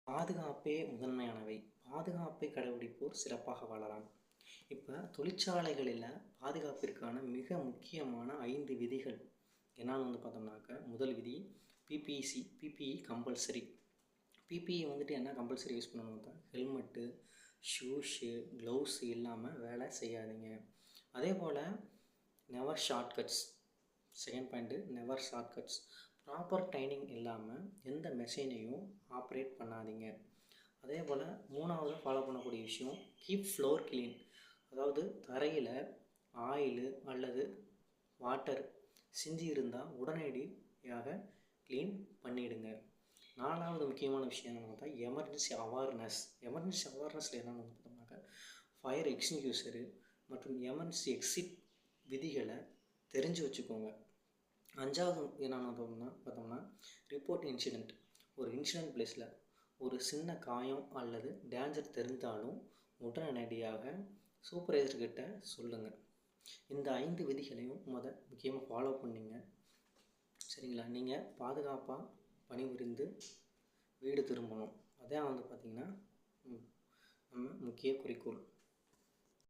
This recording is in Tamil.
பாதுகாப்பே முதன்மையானவை. பாதுகாப்பை கடைபிடிப்போர் சிறப்பாக வாழலாம். இப்போ தொழிற்சாலைகளில் பாதுகாப்பிற்கான மிக முக்கியமான 5 விதிகள் என்னன்னு பார்த்தோம்னாக்க, முதல் விதி பிபிஇ கம்பல்சரி. பிபிஇ என்ன கம்பல்சரி யூஸ் பண்ணணும் தான், ஹெல்மெட்டு, ஷூஸு, க்ளவுஸு இல்லாமல் வேலை செய்யாதீங்க. அதே போல் never shortcuts. Second point, never shortcuts. Proper training இல்லாமல் எந்த மெஷினையும் ஆப்ரேட் பண்ணாதீங்க. அதே போல் மூணாவது ஃபாலோ பண்ணக்கூடிய விஷயம், கீப் ஃப்ளோர் க்ளீன். அதாவது தரையில் ஆயிலு அல்லது வாட்டர் சிந்தி இருந்தால் உடனடியாக க்ளீன் பண்ணிவிடுங்க. நாலாவது முக்கியமான விஷயம் என்னென்னு பார்த்தா எமர்ஜென்சி அவேர்னஸ். எமர்ஜென்சி அவேர்னஸில் என்னென்னு பார்த்தோம்னாக்கா, ஃபயர் எக்ஸ்டிங்யூஷரு மற்றும் எமர்ஜென்சி எக்ஸிட் விதிகளை தெரிஞ்சு வச்சுக்கோங்க. அஞ்சாவது என்னென்னு பார்த்தோம்னா ரிப்போர்ட் இன்சிடெண்ட். ஒரு இன்சிடெண்ட் பிளேஸில் ஒரு சின்ன காயம் அல்லது டேஞ்சர் தெரிந்தாலும் உடனடியாக சூப்பர்வைசர்கிட்ட சொல்லுங்கள். இந்த 5 விதிகளையும் முக்கியமாக ஃபாலோ பண்ணிங்க. சரிங்களா? நீங்கள் பாதுகாப்பாக பணிபுரிந்து வீடு திரும்பணும். அதான் பார்த்திங்கன்னா நம்ம முக்கிய குறிக்கோள்.